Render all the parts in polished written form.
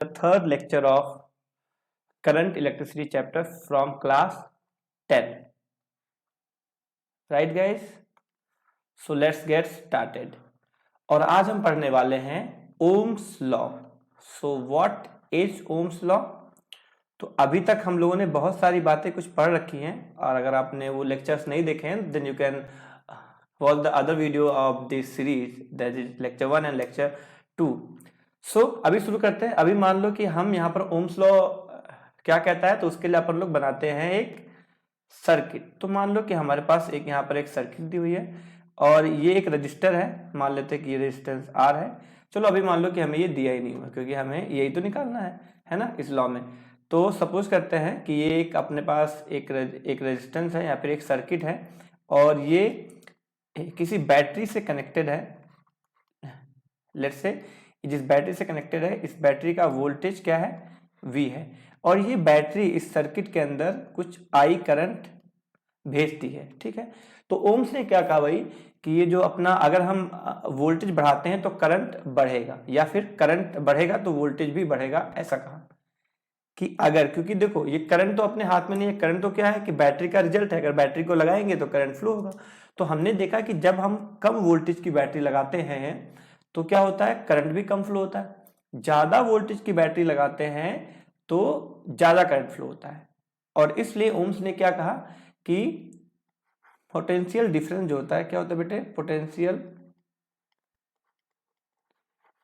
the third lecture of current electricity chapter from class 10. Right guys? So let's get started. और आज हम पढ़ने वाले हैं Ohm's law. So what is Ohm's law? तो अभी तक हम लोगों ने बहुत सारी बातें कुछ पढ़ रखी हैं, और अगर आपने वो लेक्चर्स नहीं देखे हैं then you can watch the other video of this series, that is lecture 1 and lecture 2. So अभी शुरू करते हैं. अभी मान लो कि हम यहाँ पर ओम्स लॉ क्या कहता है, तो उसके लिए अपन लोग बनाते हैं एक सर्किट. तो मान लो कि हमारे पास एक यहाँ पर एक सर्किट दी हुई है और ये एक रजिस्टर है. मान लेते हैं कि ये रेजिस्टेंस R है. चलो अभी मान लो कि हमें ये दिया ही नहीं हुआ, क्योंकि हमें यही तो निकालना है ना, इस लॉ में. तो सपोज करते हैं कि ये एक अपने पास एक रेजिस्टेंस है या फिर एक सर्किट है, और ये किसी बैटरी से कनेक्टेड है. लेट्स से जिस बैटरी से कनेक्टेड है, इस बैटरी का वोल्टेज क्या है, V है, और ये बैटरी इस सर्किट के अंदर कुछ I करंट भेजती है. ठीक है. तो ओम्स ने क्या कहा भाई कि ये जो अपना, अगर हम वोल्टेज बढ़ाते हैं तो करंट बढ़ेगा, या फिर करंट बढ़ेगा तो वोल्टेज भी बढ़ेगा. ऐसा कहा कि अगर, क्योंकि देखो ये करंट तो अपने हाथ में नहीं है, करंट तो क्या है कि बैटरी का रिजल्ट है. अगर बैटरी को लगाएंगे तो करंट फ्लो होगा. तो हमने देखा कि जब हम कम वोल्टेज की बैटरी लगाते हैं तो क्या होता है, करंट भी कम फ्लो होता है. ज्यादा वोल्टेज की बैटरी लगाते हैं तो ज्यादा करंट फ्लो होता है. और इसलिए ओम्स ने क्या कहा कि पोटेंशियल डिफरेंस जो होता है, क्या होता है बेटे, पोटेंशियल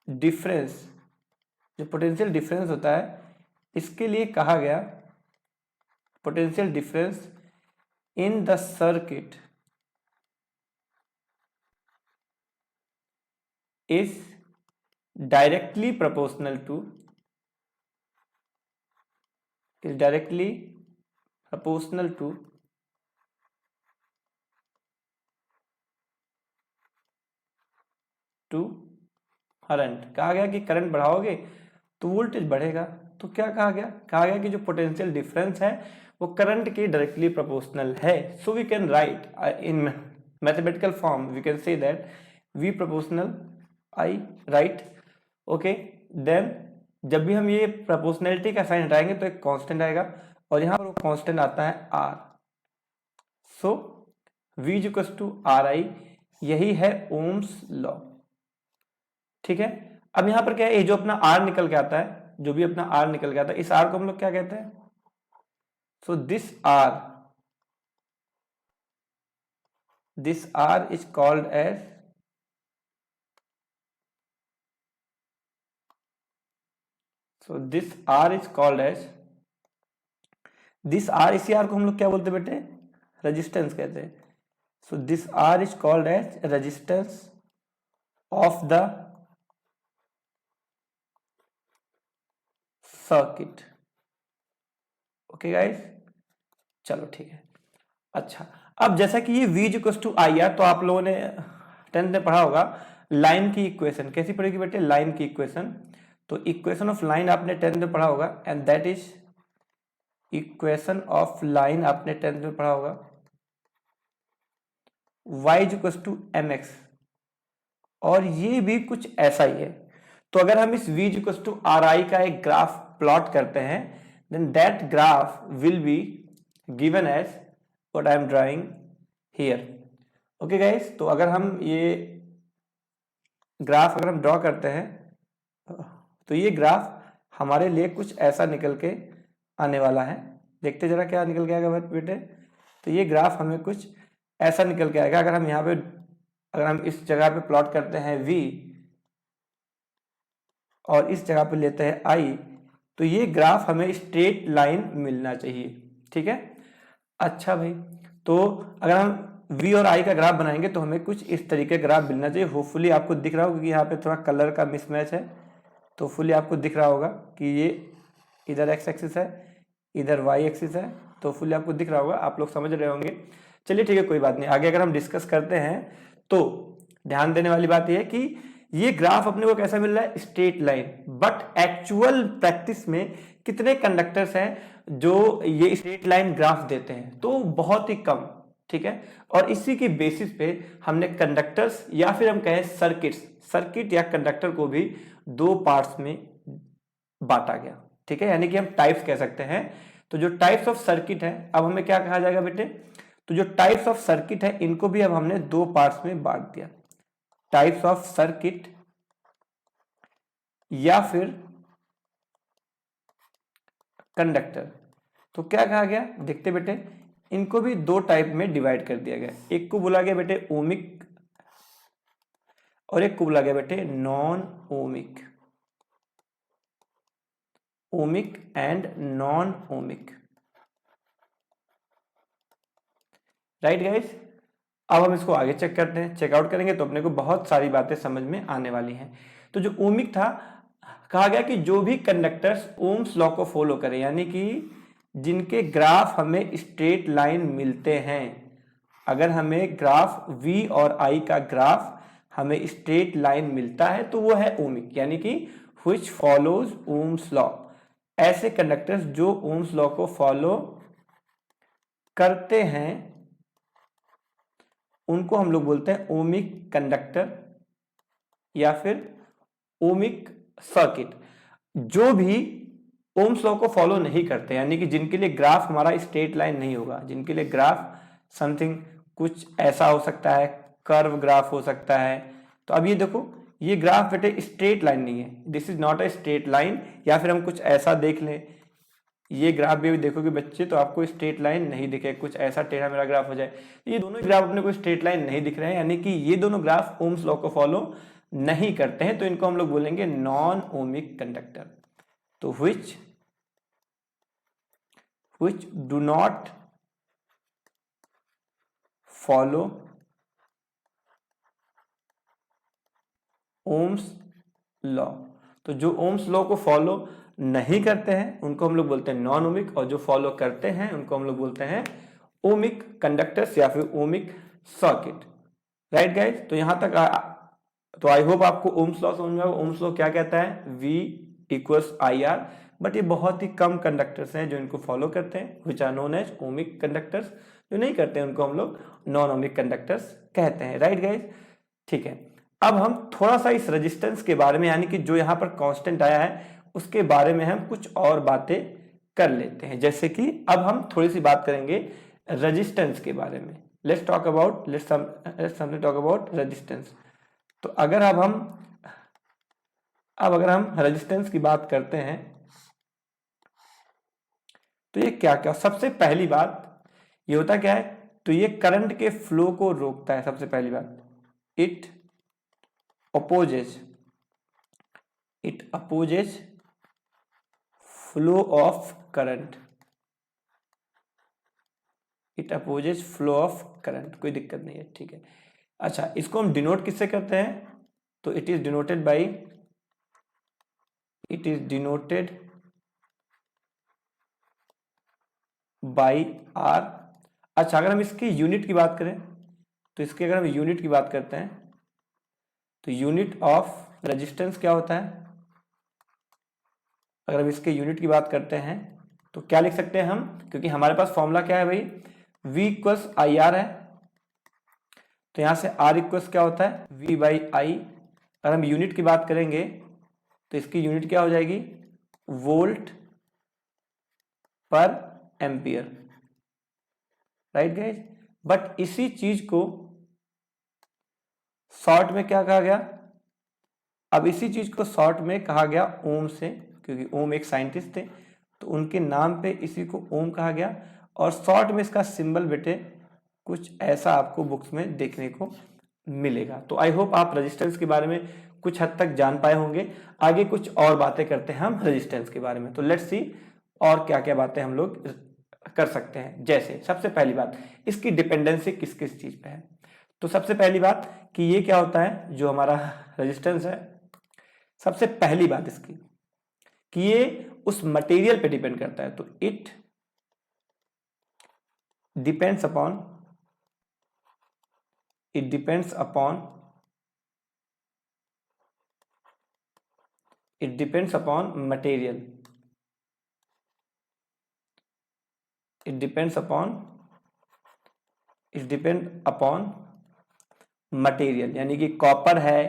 डिफरेंस, जो पोटेंशियल डिफरेंस होता है, इसके लिए कहा गया potential difference in the circuit is directly proportional to current. कहा गया कि करंट बढ़ाओगे तो वोल्टेज बढ़ेगा. तो क्या कहा गया कि जो पोटेंशियल डिफरेंस है वो करंट के डायरेक्टली प्रोपोर्शनल है. So we can write in mathematical form, we can say that V proportional I, right. Okay. Then जब भी हम ये प्रोपोर्शनलिटी का साइन हटाएंगे तो एक कांस्टेंट आएगा, और यहां पर वो कांस्टेंट आता है R. So V equals to RI, यही है ओम्स लॉ. ठीक है. अब यहां पर क्या है, ये जो अपना R निकल के आता है, जो भी अपना R निकल के आता है, इस R को हम लोग क्या कहते हैं, so this R is called as, so this R is called as, this R, इसी R को हम लोग क्या बोलते हैं बेटे, रेजिस्टेंस कहते हैं. so this R is called as resistance of the circuit. okay guys, चलो ठीक है. अच्छा, अब जैसा कि ये V इक्वल्स टू IR, तो आप लोगों ने 10th में पढ़ा होगा लाइन की इक्वेशन. कैसी पढ़ेगी बेटे, लाइन की इक्वेशन. तो इक्वेशन ऑफ लाइन आपने 10th में पढ़ा होगा, and that is equation of line आपने 10th में पढ़ा होगा, y इक्वल्स टू mx. और ये भी कुछ ऐसा ही है. तो अगर हम इस v इक्वल्स टू ri का एक ग्राफ प्लॉट करते हैं, then that graph will be given as what I am drawing here. Okay guys, तो अगर हम ये ग्राफ अगर हम ड्रॉ करते हैं तो ये ग्राफ हमारे लिए कुछ ऐसा निकल के आने वाला है. देखते जरा क्या निकल के आएगा बेटे. तो ये ग्राफ हमें कुछ ऐसा निकल के आएगा. अगर हम यहाँ पे, अगर हम इस जगह पे प्लॉट करते हैं V और इस जगह पे लेते हैं I, तो ये ग्राफ हमें स्ट्रेट लाइन मिलना चाहिए. ठीक है. अच्छा भाई, तो अगर हम V और I का ग्राफ बनाएंगे तो हमें कुछ इस तरीके का ग्राफ मिलना चाहिए. होपफुली आपको दिख रहा होगा, क्योंकि यहाँ पे थोड़ा कलर का मिसमैच है, तो फुली आपको दिख रहा होगा कि ये इधर x एक्सिस है, इधर y एक्सिस है. तो फुली आपको दिख रहा होगा, आप लोग समझ रहे होंगे. चलिए ठीक है, कोई बात नहीं. आगे अगर हम डिस्कस करते हैं तो ध्यान देने वाली बात यह है कि ये ग्राफ अपने को कैसा मिल रहा है, straight line. But actual practice में कितने कंडक्टर्स हैं जो ये स्ट्रेट लाइन ग्राफ देते हैं, तो बहुत ही कम. ठीक है. और इसी की बेसिस पे हमने कंडक्टर्स या फिर हम कहें सर्किट या कंडक्टर को भी दो पार्ट्स में बांटा गया। ठीक है, यानी कि हम टाइप्स कह सकते हैं। तो जो टाइप्स ऑफ सर्किट है, अब हमें क्या कहा जाएगा बेटे, तो जो टाइप्स ऑफ सर्किट है इनको भी अब हमने दो पार्ट्स में बांट दिया, टाइप्स ऑफ सर्किट या फिर कंडक्टर। तो क्या कहा गया, देखते बेटे, इनको भी दो टाइप में डिवाइड कर दिया गया। एक को बोला गया बेटे ओमिक और एक को बोला गया बेटे non ohmic, ohmic and non ohmic. Right guys, अब हम इसको आगे चेक करते हैं, चेकआउट करेंगे तो अपने को बहुत सारी बातें समझ में आने वाली हैं। तो जो ओमिक था, कहा गया कि जो भी कंडक्टर्स ओम्स लॉ को फॉलो करें, यानी कि जिनके ग्राफ हमें स्ट्रेट लाइन मिलते हैं, अगर हमें ग्राफ V और I का ग्राफ हमें स्ट्रेट लाइन मिलता है तो वो है ओमिक, यानी कि which follows ओम्स लॉ। ऐसे कंडक्टर्स जो ओम्स लॉ को फॉलो करते हैं उनको हम लोग बोलते हैं ओमिक कंडक्टर या फिर ओमिक सर्किट। जो भी ओम्स लॉ को फॉलो नहीं करते, यानी कि जिनके लिए ग्राफ हमारा स्ट्रेट लाइन नहीं होगा, जिनके लिए ग्राफ समथिंग कुछ ऐसा हो सकता है, कर्व ग्राफ हो सकता है। तो अब ये देखो, ये ग्राफ बेटे स्ट्रेट लाइन नहीं है, this is not a straight line. या फिर हम कुछ ऐसा देख लें, ये ग्राफ भी देखोगे बच्चे तो आपको स्ट्रेट लाइन नहीं दिखे, कुछ ऐसा टेढ़ा मेरा ग्राफ हो जाए। ये दोनों ग्राफ अपने को स्ट्रेट लाइन नहीं दिख रहे हैं, यानी कि ये दोनों ग्राफ ओम्स लॉ को फॉलो नहीं करते हैं, तो इनको हम लोग बोलेंगे नॉन ओमिक कंडक्टर। तो which do not follow Ohm's law. तो जो ओम्स लॉ को फॉलो नहीं करते हैं उनको हम लोग बोलते हैं नॉन ओमिक, और जो फॉलो करते हैं उनको हम लोग बोलते हैं ओमिक कंडक्टर्स या फिर ओमिक सर्किट। राइट गाइज, तो यहां तक तो आई होप आपको ओम्स लॉ समझ में आएगा। ओम्स लॉ क्या कहता है, V इक्वल्स IR, बट ये बहुत ही कम कंडक्टर्स हैं जो इनको फॉलो करते हैं, which are known as ohmic conductors. जो नहीं करते हैं उनको हम लोग नॉन ओमिक कंडक्टर्स कहते हैं। राइट गाइज, ठीक है। अब हम थोड़ा सा इस रेजिस्टेंस के बारे में, यानी कि जो यहाँ पर कांस्टेंट आया है उसके बारे में हम कुछ और बातें कर लेते हैं। जैसे कि अब हम थोड़ी सी बात करेंगे रेजिस्टेंस के बारे में। Let's talk about resistance. तो अगर हम रेजिस्टेंस की बात करते हैं तो ये क्या क्या, सबसे पहली बात ये होता क्या है, तो ये करंट के फ्लो को रोकता है। सबसे पहली बात, it opposes flow of current, it opposes flow of current, कोई दिक्कत नहीं है, ठीक है। अच्छा, इसको हम डिनोट किससे करते हैं, तो it is denoted by R। अच्छा, अगर हम इसकी यूनिट की बात करें तो इसके अगर हम यूनिट की बात करते हैं तो यूनिट ऑफ रेजिस्टेंस क्या होता है, अगर हम इसके यूनिट की बात करते हैं तो क्या लिख सकते हैं हम, क्योंकि हमारे पास फॉर्मूला क्या है भाई, V इक्वल्स IR है, तो यहां से R इक्वल्स क्या होता है, V बाई I। अगर हम यूनिट की बात करेंगे तो इसकी यूनिट क्या हो जाएगी, वोल्ट पर एम्पियर। राइट गाइस, बट इसी चीज को शॉर्ट में क्या कहा गया, अब इसी चीज को शॉर्ट में कहा गया ओम से, क्योंकि ओम एक साइंटिस्ट थे तो उनके नाम पे इसी को ओम कहा गया। और शॉर्ट में इसका सिंबल बेटे कुछ ऐसा आपको बुक्स में देखने को मिलेगा। तो आई होप आप रेजिस्टेंस के बारे में कुछ हद तक जान पाए होंगे। आगे कुछ और बातें करते हैं हम रेजिस्टेंस के बारे में। तो लेट्स सी और क्या क्या बातें हम लोग कर सकते हैं। जैसे सबसे पहली बात, इसकी डिपेंडेंसी किस किस चीज पे है। तो सबसे पहली बात कि ये क्या होता है, जो हमारा रेजिस्टेंस है, सबसे पहली बात इसकी कि ये उस मटेरियल पे डिपेंड करता है। तो it depends upon material, it depend upon material, यानी कि कॉपर है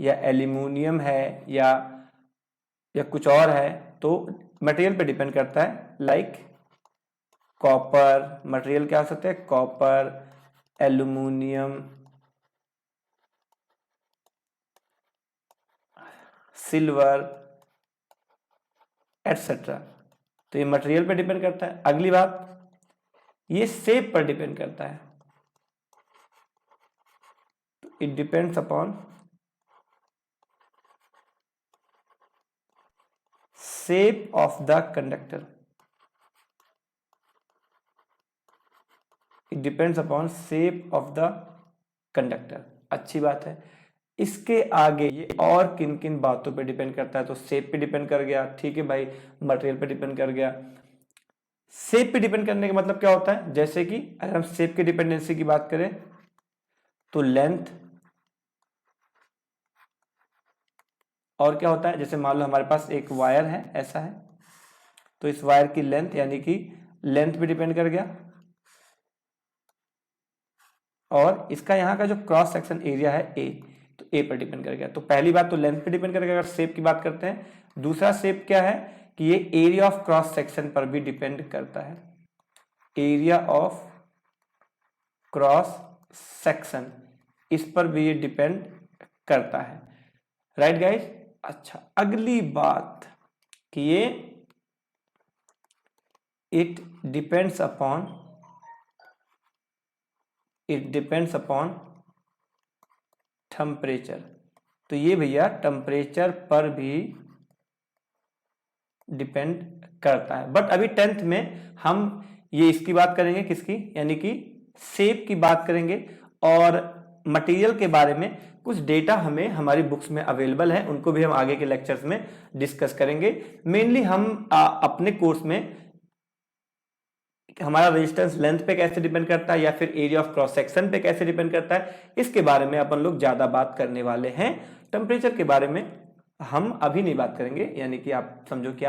या एल्यूमिनियम है या या कुछ और है तो मटेरियल पे डिपेंड करता है। लाइक कॉपर, मटेरियल क्या हो सकता है, कॉपर, एल्यूमिनियम, सिल्वर एटसेट्रा। तो ये मटेरियल पे डिपेंड करता है। अगली बात, ये शेप पर डिपेंड करता है। तो it depends upon shape of the conductor. It depends upon shape of the conductor. अच्छी बात है। इसके आगे ये और किन किन बातों पे डिपेंड करता है, तो शेप पे डिपेंड कर गया, ठीक है भाई, मटेरियल पे डिपेंड कर गया। शेप पे डिपेंड करने का मतलब क्या होता है, जैसे कि अगर हम शेप की डिपेंडेंसी की बात करें तो लेंथ, और क्या होता है, जैसे मान लो हमारे पास एक वायर है, ऐसा है, तो इस वायर की लेंथ यानी कि लेंथ पे डिपेंड कर गया, और इसका यहाँ का जो क्रॉस सेक्शन एरिया है ए, तो ए पर डिपेंड कर गया। तो पहली बात तो लेंथ पे डिपेंड करेगा अगर शेप की बात करते हैं। दूसरा शेप क्या है कि ये एरिया ऑफ क्रॉस सेक्शन पर भी डिपेंड करता है। एरिया ऑफ क्रॉस सेक्शन, इस पर भी ये डिपेंड करता है। Right guys. अच्छा, अगली बात कि ये इट डिपेंड्स अपॉन टेम्परेचर। तो ये भैया टेम्परेचर पर भी डिपेंड करता है। बट अभी 10th में हम ये इसकी बात करेंगे, किसकी, यानी कि शेप की बात करेंगे, और मटेरियल के बारे में कुछ डेटा हमें हमारी बुक्स में अवेलेबल है, उनको भी हम आगे के लेक्चर्स में डिस्कस करेंगे। मेनली हम अपने कोर्स में हमारा रेजिस्टेंस लेंथ पे कैसे डिपेंड करता है या फिर एरिया ऑफ क्रॉस सेक्शन पे कैसे डिपेंड करता है, इसके बारे में अपन लोग ज्यादा बात करने वाले हैं। टेम्परेचर के बारे में हम अभी नहीं बात करेंगे, यानी कि आप समझो कि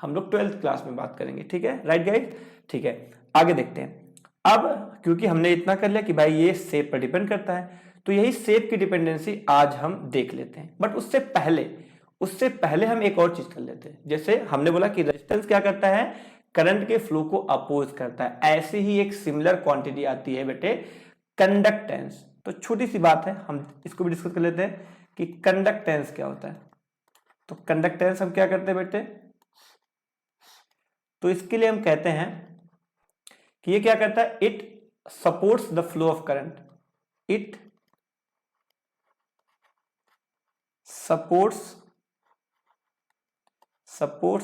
हम लोग 12th क्लास में बात करेंगे, ठीक है। राइट गाइस, ठीक है, आगे देखते हैं। अब क्योंकि हमने इतना कर लिया कि भाई ये शेप पर डिपेंड करता है, तो यही शेप की डिपेंडेंसी आज हम देख लेते हैं। बट उससे पहले हम एक और चीज कर लेते हैं। जैसे हमने बोला कि रेजिस्टेंस क्या करता है, करंट के फ्लो को अपोज करता है। ऐसे ही एक सिमिलर क्वांटिटी आती है बेटे कंडक्टेंस। तो छोटी सी बात है, हम इसको भी डिस्कस कर लेते हैं कि कंडक्टेंस क्या होता है। तो कंडक्टेंस हम क्या करते हैं बेटे, तो इसके लिए हम कहते हैं कि ये क्या करता है, it supports the flow of current. It supports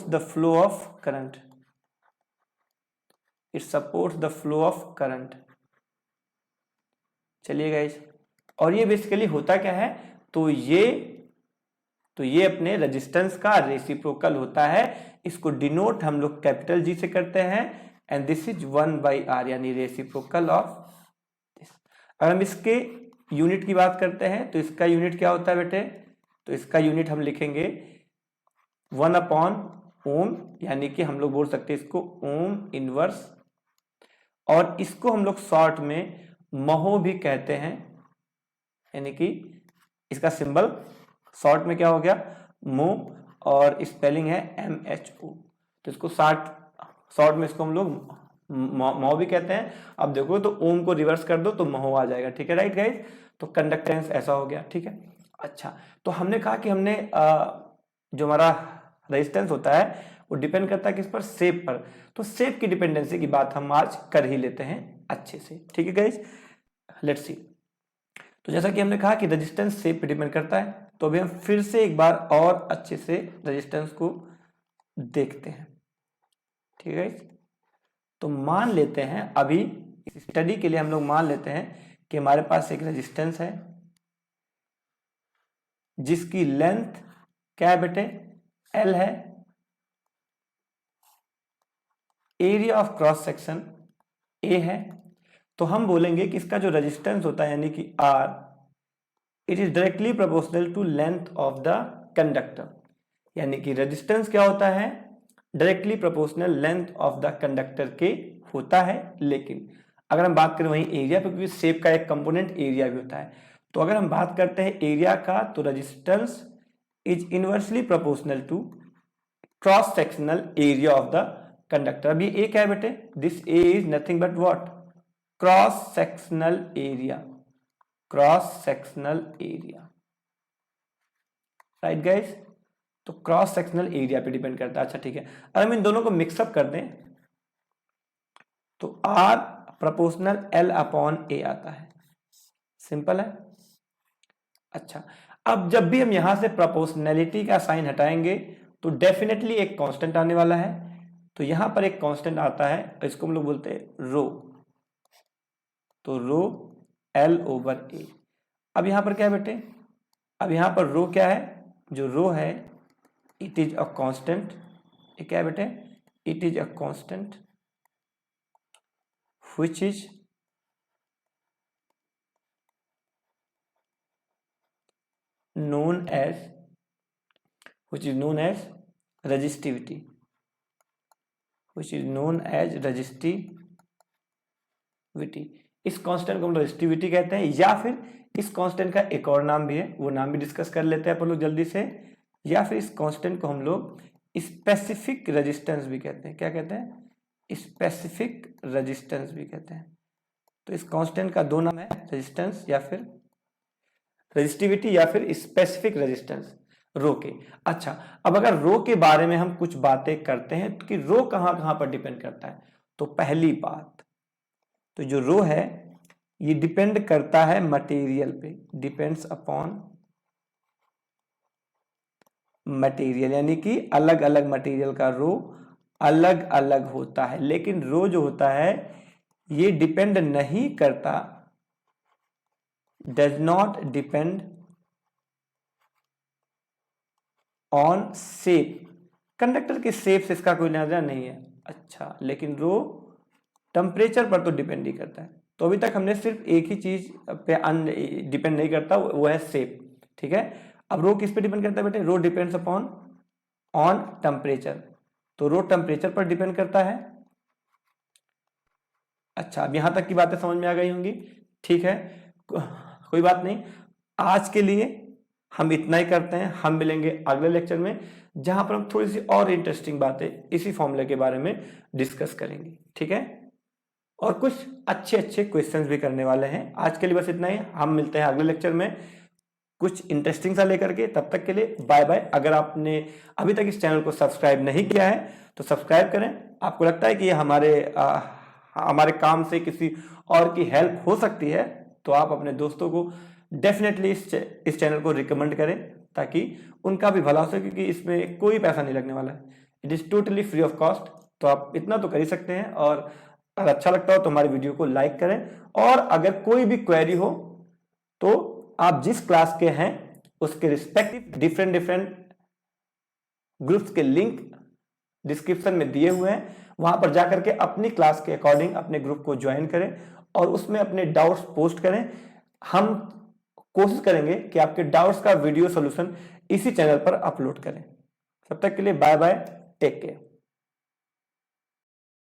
the flow of current. It supports the flow of current. चलिए गाइस, और ये बेसिकली होता क्या है, तो ये अपने रेजिस्टेंस का रेसिप्रोकल होता है। इसको डिनोट हम लोग कैपिटल जी से करते हैं, एंड दिस इज 1/r, यानी रेसिप्रोकल ऑफ दिस। अगर हम इसके यूनिट की बात करते हैं तो इसका यूनिट क्या होता है बेटे, तो इसका यूनिट हम लिखेंगे 1/ओम, यानी कि हम लोग बोल सकते हैं इसको ओम इनवर्स, और इसको हम लोग शॉर्ट में महो भी कहते हैं, यानी कि इसका सिंबल शॉर्ट में क्या हो गया, मो, और स्पेलिंग है MHO। तो इसको शॉर्ट में इसको हम लोग मो भी कहते हैं। अब देखो तो ओम को रिवर्स कर दो तो महो आ जाएगा, ठीक है। राइट गाइस, तो कंडक्टेंस ऐसा हो गया, ठीक है। अच्छा, तो हमने कहा कि हमने जो हमारा रेजिस्टेंस होता है वो डिपेंड करता है किस पर, शेप पर। तो शेप की डिपेंडेंसी की बात हम आज कर ही लेते हैं अच्छे से, ठीक है गाइस। Let's see. तो जैसा कि हमने कहा कि रेजिस्टेंस शेप पे डिपेंड करता है, तो अभी हम फिर से एक बार और अच्छे से रेजिस्टेंस को देखते हैं, ठीक है। तो मान लेते हैं, अभी इस स्टडी के लिए हम लोग मान लेते हैं कि हमारे पास एक रेजिस्टेंस है जिसकी लेंथ क्या है बेटे, L है, area of cross section A है। तो हम बोलेंगे कि इसका जो रेजिस्टेंस होता है यानी कि R, it is directly proportional to length of the conductor. यानी कि रेजिस्टेंस क्या होता है, directly proportional length of the conductor के होता है। लेकिन अगर हम बात करें वहीं एरिया पे, क्योंकि शेप का एक कंपोनेंट एरिया भी होता है, तो अगर हम बात करते हैं एरिया का, तो resistance is inversely proportional to cross sectional area of the conductor. अब ये ए क्या है बेटे, this A is nothing but what, cross sectional area, cross sectional area, right guys. तो क्रॉस सेक्शनल एरिया पे डिपेंड करता है। अच्छा ठीक है, अगर हम इन दोनों को मिक्सअप कर दें तो आर प्रोपोर्शनल एल अपॉन ए आता है, सिंपल है। अच्छा, अब जब भी हम यहां से प्रोपोर्शनैलिटी का साइन हटाएंगे तो डेफिनेटली एक कांस्टेंट आने वाला है। तो यहां पर एक कांस्टेंट आता है, इसको हम लोग बोलते हैं रो। तो रो एल ओवर ए। अब यहां पर क्या है बेटे, अब यहां पर रो क्या है, जो रो है इट इज अ कांस्टेंट। ये क्या है बेटे, it is a constant which is known as resistivity, which is known as resistivity। इस कांस्टेंट को हम लोग रेजिस्टिविटी कहते हैं, या फिर इस कांस्टेंट का एक और नाम भी है, वो नाम भी डिस्कस कर लेते हैं अपन लोग जल्दी से। या फिर इस कांस्टेंट को हम लोग स्पेसिफिक रेजिस्टेंस भी कहते हैं। क्या कहते हैं, स्पेसिफिक रेजिस्टेंस भी कहते हैं। तो इस कांस्टेंट का दो नाम है, रेजिस्टेंस या फिर रेजिस्टिविटी या फिर स्पेसिफिक रेजिस्टेंस, रो के। अच्छा, अब अगर रो के बारे में हम कुछ बातें करते हैं कि रो कहां कहां पर डिपेंड करता है, तो पहली बात तो जो रो है ये डिपेंड करता है मटेरियल पे, डिपेंड्स अपॉन मटेरियल, यानी कि अलग अलग मटेरियल का रो अलग अलग होता है। लेकिन रो जो होता है ये डिपेंड नहीं करता, does not depend on shape, conductor के शेप से इसका कोई लेना नहीं है। अच्छा, लेकिन रो टेम्परेचर पर तो डिपेंड ही करता है। तो अभी तक हमने सिर्फ एक ही चीज पे डिपेंड नहीं करता, वो है शेप, ठीक है। अब रो किस पे डिपेंड करता है बेटे, रो डिपेंड्स अपॉन ऑन टेम्परेचर। तो रो टेम्परेचर पर डिपेंड करता है। अच्छा, अब यहां तक की बातें समझ में आ गई होंगी, ठीक है, कोई बात नहीं। आज के लिए हम इतना ही करते हैं, हम मिलेंगे अगले लेक्चर में जहां पर हम थोड़ी सी और इंटरेस्टिंग बातें इसी फॉर्मूले के बारे में डिस्कस करेंगे, ठीक है। और कुछ अच्छे अच्छे क्वेश्चंस भी करने वाले हैं। आज के लिए बस इतना ही, हम मिलते हैं अगले लेक्चर में कुछ इंटरेस्टिंग सा लेकर के। तब तक के लिए बाय बाय। अगर आपने अभी तक इस चैनल को सब्सक्राइब नहीं किया है तो सब्सक्राइब करें। आपको लगता है कि ये हमारे काम से किसी और की हेल्प हो सकती है तो आप अपने दोस्तों को डेफिनेटली इस चैनल को रिकमेंड करें, ताकि उनका भी भला हो सके, क्योंकि इसमें कोई पैसा नहीं लगने वाला है, it is totally free of cost. तो आप इतना तो कर ही सकते हैं। और अगर अच्छा लगता हो तो हमारी वीडियो को लाइक करें। और अगर कोई भी क्वेरी हो तो आप जिस क्लास के हैं उसके रिस्पेक्टिव डिफरेंट ग्रुप्स के लिंक डिस्क्रिप्शन में दिए हुए हैं, वहां पर जाकर के अपनी क्लास के अकॉर्डिंग अपने ग्रुप को ज्वाइन करें और उसमें अपने डाउट्स पोस्ट करें। हम कोशिश करेंगे कि आपके डाउट्स का वीडियो सॉल्यूशन इसी चैनल पर अपलोड करें। तब तक के लिए बाय बाय, टेक केयर।